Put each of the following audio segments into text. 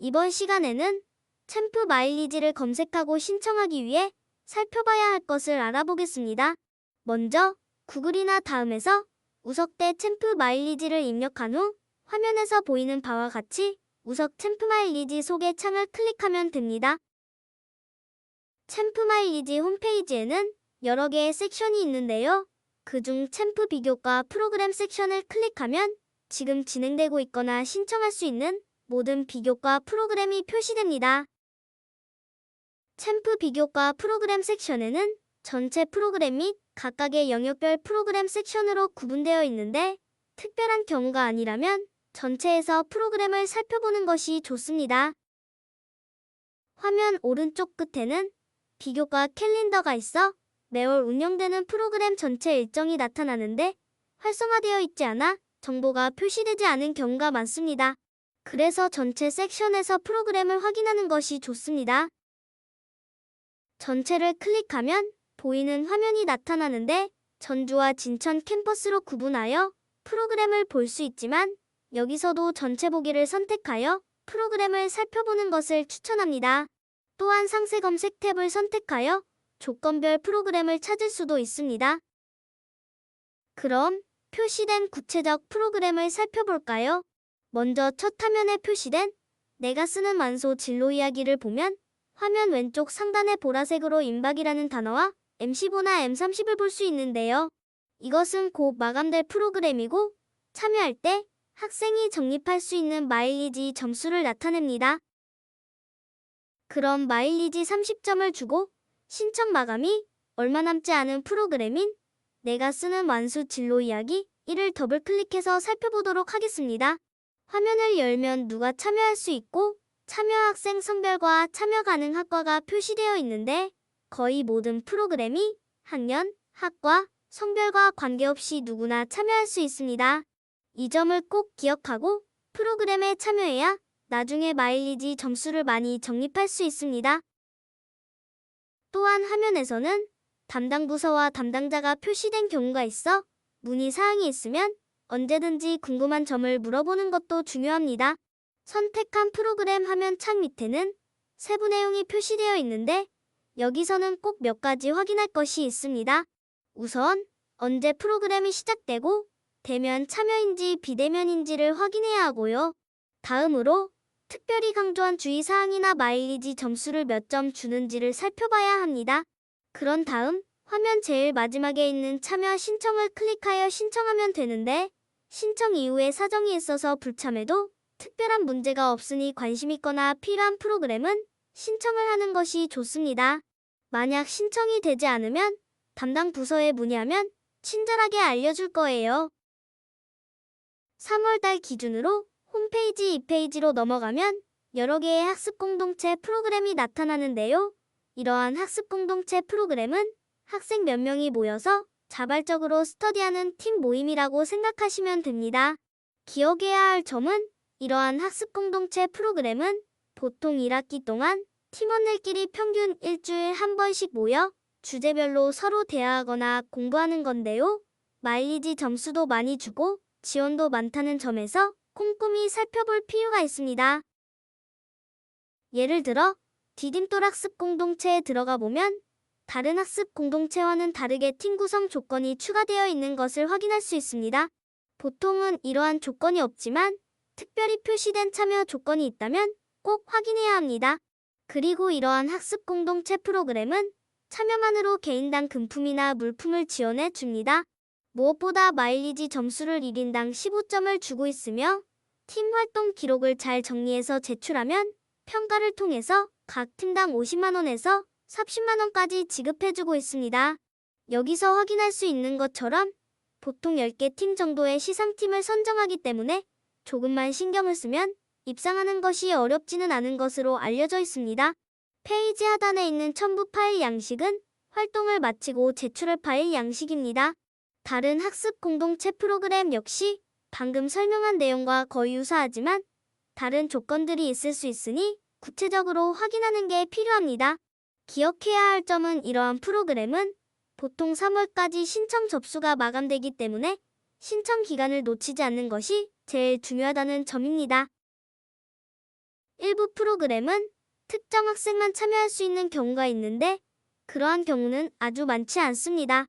이번 시간에는 챔프 마일리지를 검색하고 신청하기 위해 살펴봐야 할 것을 알아보겠습니다. 먼저 구글이나 다음에서 우석대 챔프 마일리지를 입력한 후 화면에서 보이는 바와 같이 우석 챔프 마일리지 소개 창을 클릭하면 됩니다. 챔프 마일리지 홈페이지에는 여러 개의 섹션이 있는데요. 그중 챔프 비교과 프로그램 섹션을 클릭하면 지금 진행되고 있거나 신청할 수 있는 모든 비교과 프로그램이 표시됩니다. 챔프 비교과 프로그램 섹션에는 전체 프로그램 및 각각의 영역별 프로그램 섹션으로 구분되어 있는데 특별한 경우가 아니라면 전체에서 프로그램을 살펴보는 것이 좋습니다. 화면 오른쪽 끝에는 비교과 캘린더가 있어 매월 운영되는 프로그램 전체 일정이 나타나는데 활성화되어 있지 않아 정보가 표시되지 않은 경우가 많습니다. 그래서 전체 섹션에서 프로그램을 확인하는 것이 좋습니다. 전체를 클릭하면 보이는 화면이 나타나는데 전주와 진천 캠퍼스로 구분하여 프로그램을 볼 수 있지만 여기서도 전체 보기를 선택하여 프로그램을 살펴보는 것을 추천합니다. 또한 상세 검색 탭을 선택하여 조건별 프로그램을 찾을 수도 있습니다. 그럼 표시된 구체적 프로그램을 살펴볼까요? 먼저 첫 화면에 표시된 내가 쓰는 완소 진로 이야기를 보면 화면 왼쪽 상단에 보라색으로 임박이라는 단어와 M15나 M30을 볼 수 있는데요. 이것은 곧 마감될 프로그램이고 참여할 때 학생이 적립할 수 있는 마일리지 점수를 나타냅니다. 그럼 마일리지 30점을 주고 신청 마감이 얼마 남지 않은 프로그램인 내가 쓰는 완수 진로 이야기 1을 더블 클릭해서 살펴보도록 하겠습니다. 화면을 열면 누가 참여할 수 있고 참여 학생 성별과 참여 가능 학과가 표시되어 있는데 거의 모든 프로그램이 학년, 학과, 성별과 관계없이 누구나 참여할 수 있습니다. 이 점을 꼭 기억하고 프로그램에 참여해야 나중에 마일리지 점수를 많이 적립할 수 있습니다. 또한 화면에서는 담당 부서와 담당자가 표시된 경우가 있어 문의사항이 있으면 언제든지 궁금한 점을 물어보는 것도 중요합니다. 선택한 프로그램 화면 창 밑에는 세부 내용이 표시되어 있는데 여기서는 꼭 몇 가지 확인할 것이 있습니다. 우선 언제 프로그램이 시작되고 대면 참여인지 비대면인지를 확인해야 하고요. 다음으로 특별히 강조한 주의사항이나 마일리지 점수를 몇 점 주는지를 살펴봐야 합니다. 그런 다음 화면 제일 마지막에 있는 참여 신청을 클릭하여 신청하면 되는데 신청 이후에 사정이 있어서 불참해도 특별한 문제가 없으니 관심 있거나 필요한 프로그램은 신청을 하는 것이 좋습니다. 만약 신청이 되지 않으면 담당 부서에 문의하면 친절하게 알려줄 거예요. 3월달 기준으로 홈페이지 2페이지로 넘어가면 여러 개의 학습 공동체 프로그램이 나타나는데요. 이러한 학습 공동체 프로그램은 학생 몇 명이 모여서 자발적으로 스터디하는 팀 모임이라고 생각하시면 됩니다. 기억해야 할 점은 이러한 학습 공동체 프로그램은 보통 1학기 동안 팀원들끼리 평균 일주일에 한 번씩 모여 주제별로 서로 대화하거나 공부하는 건데요. 마일리지 점수도 많이 주고 지원도 많다는 점에서 꼼꼼히 살펴볼 필요가 있습니다. 예를 들어 디딤돌 학습 공동체에 들어가 보면 다른 학습 공동체와는 다르게 팀 구성 조건이 추가되어 있는 것을 확인할 수 있습니다. 보통은 이러한 조건이 없지만 특별히 표시된 참여 조건이 있다면 꼭 확인해야 합니다. 그리고 이러한 학습 공동체 프로그램은 참여만으로 개인당 금품이나 물품을 지원해 줍니다. 무엇보다 마일리지 점수를 1인당 15점을 주고 있으며 팀 활동 기록을 잘 정리해서 제출하면 평가를 통해서 각 팀당 50만 원에서 30만 원까지 지급해주고 있습니다. 여기서 확인할 수 있는 것처럼 보통 10개 팀 정도의 시상팀을 선정하기 때문에 조금만 신경을 쓰면 입상하는 것이 어렵지는 않은 것으로 알려져 있습니다. 페이지 하단에 있는 첨부 파일 양식은 활동을 마치고 제출할 파일 양식입니다. 다른 학습 공동체 프로그램 역시 방금 설명한 내용과 거의 유사하지만 다른 조건들이 있을 수 있으니 구체적으로 확인하는 게 필요합니다. 기억해야 할 점은 이러한 프로그램은 보통 3월까지 신청 접수가 마감되기 때문에 신청 기간을 놓치지 않는 것이 제일 중요하다는 점입니다. 일부 프로그램은 특정 학생만 참여할 수 있는 경우가 있는데 그러한 경우는 아주 많지 않습니다.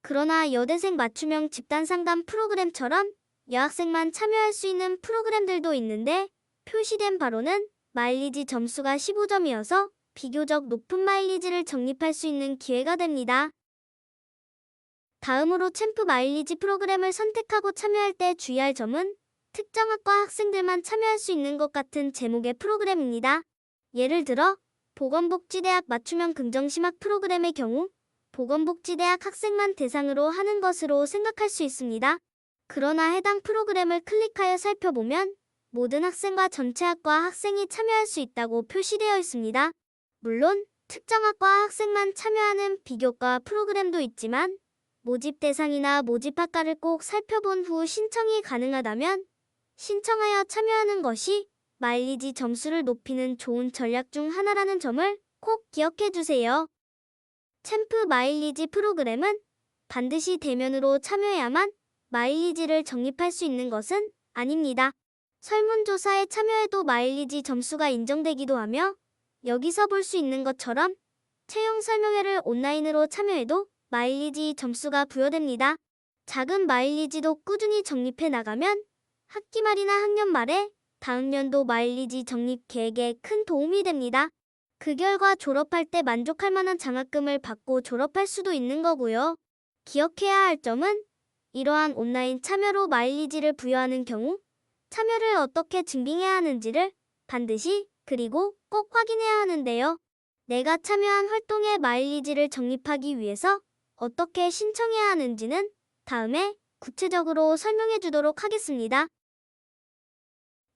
그러나 여대생 맞춤형 집단 상담 프로그램처럼 여학생만 참여할 수 있는 프로그램들도 있는데 표시된 바로는 마일리지 점수가 15점이어서 비교적 높은 마일리지를 적립할 수 있는 기회가 됩니다. 다음으로 챔프 마일리지 프로그램을 선택하고 참여할 때 주의할 점은 특정 학과 학생들만 참여할 수 있는 것 같은 제목의 프로그램입니다. 예를 들어 보건복지대학 맞춤형 긍정심학 프로그램의 경우 보건복지대학 학생만 대상으로 하는 것으로 생각할 수 있습니다. 그러나 해당 프로그램을 클릭하여 살펴보면 모든 학생과 전체 학과 학생이 참여할 수 있다고 표시되어 있습니다. 물론 특정 학과 학생만 참여하는 비교과 프로그램도 있지만 모집 대상이나 모집 학과를 꼭 살펴본 후 신청이 가능하다면 신청하여 참여하는 것이 마일리지 점수를 높이는 좋은 전략 중 하나라는 점을 꼭 기억해 주세요. 챔프 마일리지 프로그램은 반드시 대면으로 참여해야만 마일리지를 적립할 수 있는 것은 아닙니다. 설문조사에 참여해도 마일리지 점수가 인정되기도 하며 여기서 볼 수 있는 것처럼 채용 설명회를 온라인으로 참여해도 마일리지 점수가 부여됩니다. 작은 마일리지도 꾸준히 적립해 나가면 학기 말이나 학년 말에 다음 연도 마일리지 적립 계획에 큰 도움이 됩니다. 그 결과 졸업할 때 만족할 만한 장학금을 받고 졸업할 수도 있는 거고요. 기억해야 할 점은 이러한 온라인 참여로 마일리지를 부여하는 경우 참여를 어떻게 증빙해야 하는지를 반드시 그리고 꼭 확인해야 하는데요. 내가 참여한 활동에 마일리지를 적립하기 위해서 어떻게 신청해야 하는지는 다음에 구체적으로 설명해 주도록 하겠습니다.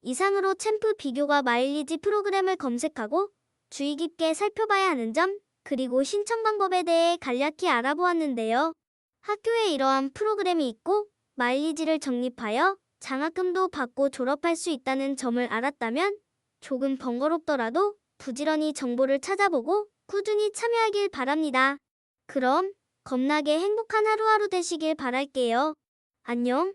이상으로 챔프 비교과 마일리지 프로그램을 검색하고 주의 깊게 살펴봐야 하는 점, 그리고 신청 방법에 대해 간략히 알아보았는데요. 학교에 이러한 프로그램이 있고 마일리지를 적립하여 장학금도 받고 졸업할 수 있다는 점을 알았다면 조금 번거롭더라도 부지런히 정보를 찾아보고 꾸준히 참여하길 바랍니다. 그럼 겁나게 행복한 하루하루 되시길 바랄게요. 안녕.